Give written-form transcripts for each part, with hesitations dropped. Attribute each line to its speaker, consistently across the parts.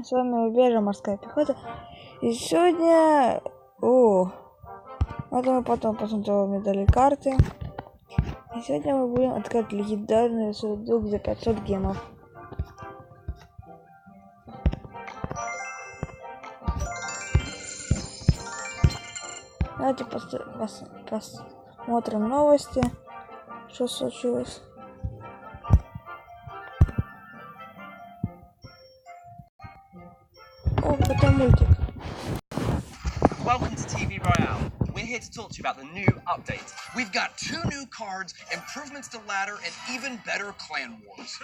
Speaker 1: всем, с вами Убежа морская пехота. И сегодня... это мы потом посмотрим медали карты. И сегодня мы будем открыть легендарный сундук за 500 гемов. Давайте посмотрим новости, что случилось. Это мультик.
Speaker 2: Welcome to TV Royale. We're here to talk to you about the new update. We've got 2 new cards, improvements to ladder, and even better clan wars.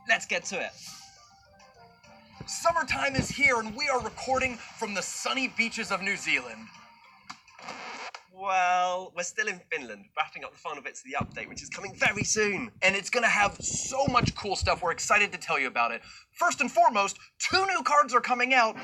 Speaker 2: Let's get to it. Summertime is here and we are recording from the sunny beaches of New Zealand. Well, we're still in Finland, wrapping up the final bits of the update, which is coming very soon. And it's gonna have so much cool stuff. We're excited to tell you about it. First and foremost, 2 new cards are coming out.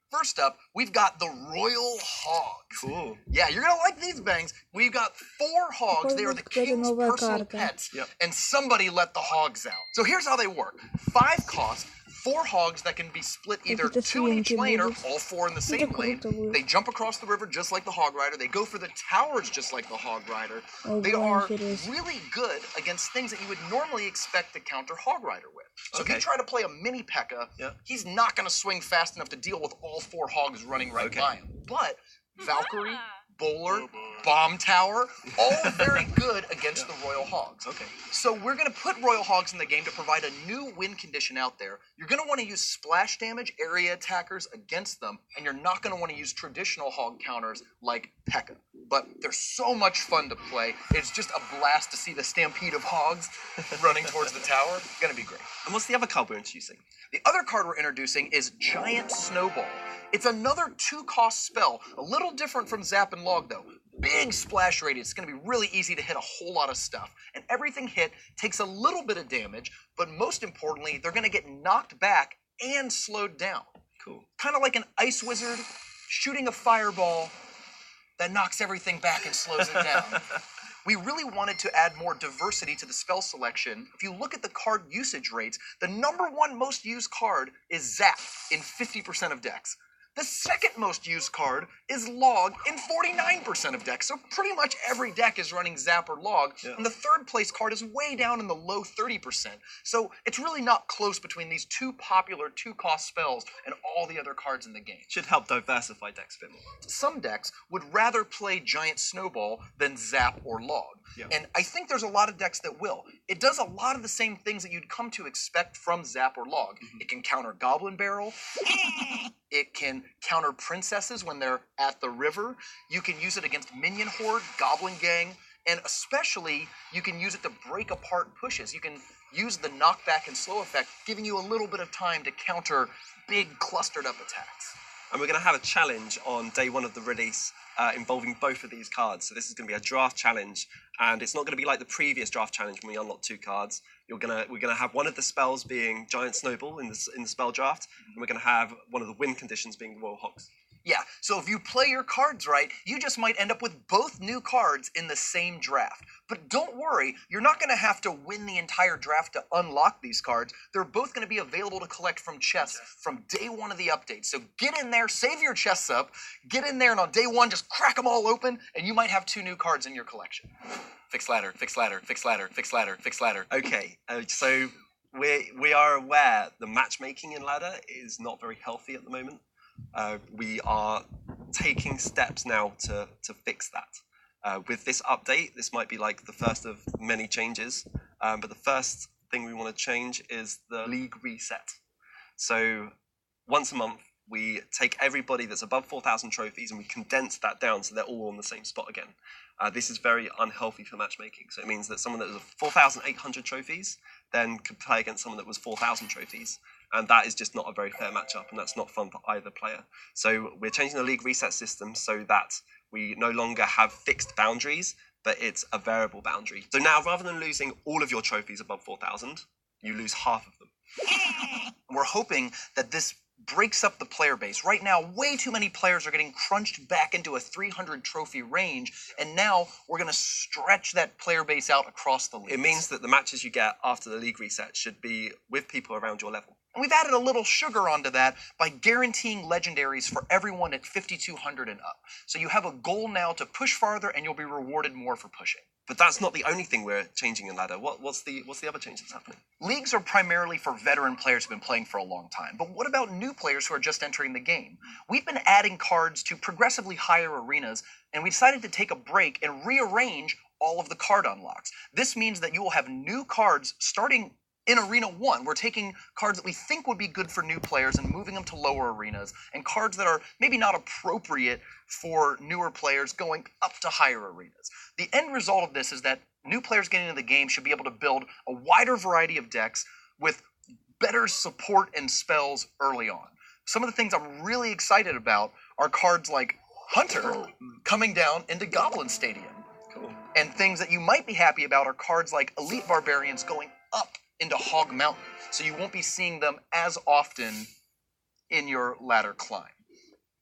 Speaker 2: First up, we've got the Royal Hogs. Cool. Yeah, you're gonna like these bangs. We've got 4 hogs. They are the king's personal pets. Yep. And somebody let the hogs out. So here's how they work. 5 cost, 4 hogs that can be split either 2 in each lane or all 4 in the same lane. They jump across the river just like the Hog Rider. They go for the towers just like the Hog Rider. They are really good against things that you would normally expect to counter Hog Rider with. So if you try to play a mini P.E.K.K.A, he's not going to swing fast enough to deal with all 4 hogs running right by him. But Valkyrie, Bowler, Bomb Tower, all very good against the Royal Hogs. Okay. So we're going to put Royal Hogs in the game to provide a new win condition out there. You're going to want to use splash damage, area attackers against them, and you're not going to want to use traditional hog counters like P.E.K.K.A. But they're so much fun to play. It's just a blast to see the stampede of hogs running towards the tower. It's going to be great. And what's the other card we're introducing? The other card we're introducing is Giant Snowball. It's another 2-cost spell, a little different from Zap and Log though. Big splash radius. It's going to be really easy to hit a whole lot of stuff. And everything hit takes a little bit of damage, but most importantly, they're going to get knocked back and slowed down. Cool. Kind of like an ice wizard shooting a fireball that knocks everything back and slows it down. We really wanted to add more diversity to the spell selection. If you look at the card usage rates, the #1 most used card is Zap in 50% of decks. The second most used card is Log in 49% of decks. So pretty much every deck is running Zap or Log. Yeah. And the third place card is way down in the low 30%. So it's really not close between these 2 popular 2-cost spells and all the other cards in the game. Should help diversify decks a bit more. Some decks would rather play Giant Snowball than Zap or Log. Yeah. And I think there's a lot of decks that will. It does a lot of the same things that you'd come to expect from Zap or Log. Mm-hmm. It can counter Goblin Barrel. It can counter princesses when they're at the river. You can use it against Minion Horde, Goblin Gang, and especially you can use it to break apart pushes. You can use the knockback and slow effect, giving you a little bit of time to counter big clustered up attacks. And we're going to have a challenge on day 1 of the release involving both of these cards. So this is going to be a draft challenge, and it's not going to be like the previous draft challenge when we unlock 2 cards. We're going to have one of the spells being Giant Snowball in the spell draft, and we're going to have one of the win conditions being Royal Hogs. Yeah, so if you play your cards right, you just might end up with both new cards in the same draft. But don't worry, you're not going to have to win the entire draft to unlock these cards. They're both going to be available to collect from chests from day 1 of the update. So get in there, save your chests up, get in there, and on day 1, just crack them all open, and you might have 2 new cards in your collection. Fix ladder, fix ladder, fix ladder, fix ladder, fix ladder. Okay, so we are aware the matchmaking in ladder is not very healthy at the moment. We are taking steps now to fix that. With this update, this might be like the first of many changes, but the first thing we want to change is the league reset. So once a month, we take everybody that's above 4,000 trophies and we condense that down so they're all on the same spot again. This is very unhealthy for matchmaking. So it means that someone that was 4,800 trophies then could play against someone that was 4,000 trophies. And that is just not a very fair matchup, and that's not fun for either player. So we're changing the league reset system so that we no longer have fixed boundaries, but it's a variable boundary. So now, rather than losing all of your trophies above 4,000, you lose half of them. We're hoping that this breaks up the player base. Right now, way too many players are getting crunched back into a 300 trophy range, and now we're going to stretch that player base out across the league.
Speaker 3: It means that the matches you get after the league reset should be with people around your level.
Speaker 2: And we've added a little sugar onto that by guaranteeing legendaries for everyone at 5,200 and up. So you have a goal now to push farther, and you'll be rewarded more for pushing.
Speaker 3: But that's not the only thing we're changing in ladder. What's the other change that's happening?
Speaker 2: Leagues are primarily for veteran players who've been playing for a long time. But what about new players who are just entering the game? We've been adding cards to progressively higher arenas, and we decided to take a break and rearrange all of the card unlocks. This means that you will have new cards starting in Arena 1. We're taking cards that we think would be good for new players and moving them to lower arenas, and cards that are maybe not appropriate for newer players going up to higher arenas. The end result of this is that new players getting into the game should be able to build a wider variety of decks with better support and spells early on. Some of the things I'm really excited about are cards like Hunter coming down into Goblin Stadium.
Speaker 3: Cool.
Speaker 2: And things that you might be happy about are cards like Elite Barbarians going up into Hog Mountain, so you won't be seeing them as often in your ladder climb.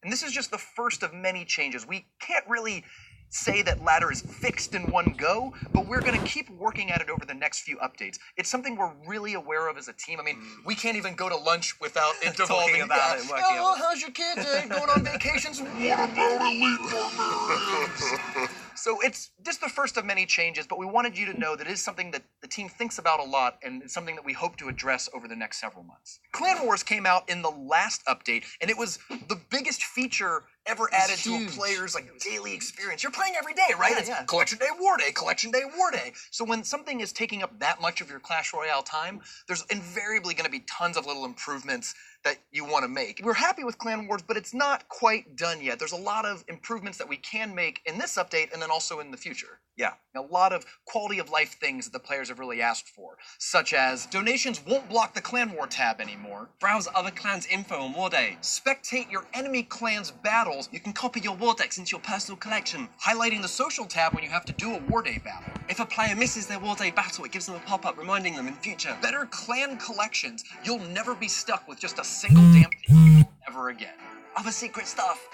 Speaker 2: And this is just the first of many changes. We can't really say that ladder is fixed in one go, but we're going to keep working at it over the next few updates. It's something we're really aware of as a team. I mean, we can't even go to lunch without
Speaker 3: Talking about it and working
Speaker 2: well,
Speaker 3: out.
Speaker 2: how's your kid day? Going on vacations? What about Elite Barbarians? So it's just the first of many changes, but we wanted you to know that it is something that the team thinks about a lot, and it's something that we hope to address over the next several months. Clan Wars came out in the last update, and it was the biggest feature ever added to a player's daily experience. You're playing every day, right? It's Collection Day, War Day, Collection Day, War Day. So when something is taking up that much of your Clash Royale time, there's invariably going to be tons of little improvements that you want to make. We're happy with Clan Wars, but it's not quite done yet. There's a lot of improvements that we can make in this update and then also in the future.
Speaker 3: Yeah.
Speaker 2: A lot of quality of life things that the players have really asked for, such as donations won't block the Clan War tab anymore.
Speaker 3: Browse other clans' info on War Day.
Speaker 2: Spectate your enemy clan's battles.
Speaker 3: You can copy your war decks into your personal collection.
Speaker 2: Highlighting the social tab when you have to do a War Day battle.
Speaker 3: If a player misses their War Day battle, it gives them a pop-up reminding them in future.
Speaker 2: Better clan collections. You'll never be stuck with just a single damn thing ever again.
Speaker 3: Other secret stuff.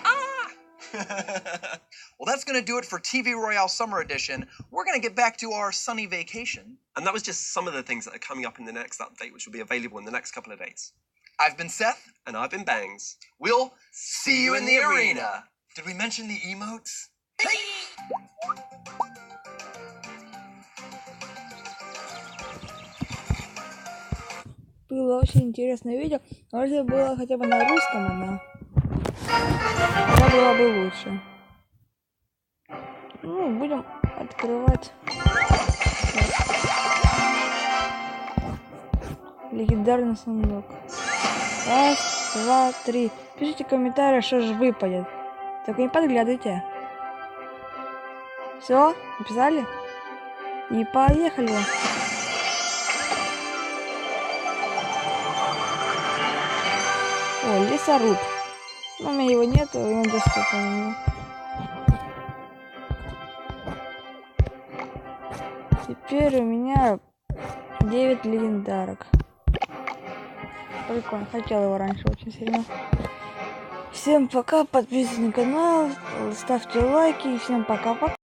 Speaker 2: Well, that's going to do it for TV Royale Summer Edition. We're going to get back to our sunny vacation.
Speaker 3: And that was just some of the things that are coming up in the next update, which will be available in the next couple of days.
Speaker 2: I've been Seth.
Speaker 3: And I've been Bangs.
Speaker 2: We'll see you in the arena. Did we mention the emotes?
Speaker 1: Было очень интересное видео, но если было хотя бы на русском оно, тогда было бы лучше. Ну, будем открывать легендарный сундук. Раз, два, три. Пишите комментарии, что же выпадет. Только не подглядывайте. Все, написали? И поехали. О, лесоруб. Но у меня его нету, и он доступен. Теперь у меня 9 легендарок. Прикольно, хотел его раньше очень сильно. Всем пока, подписывайтесь на канал, ставьте лайки, и всем пока-пока.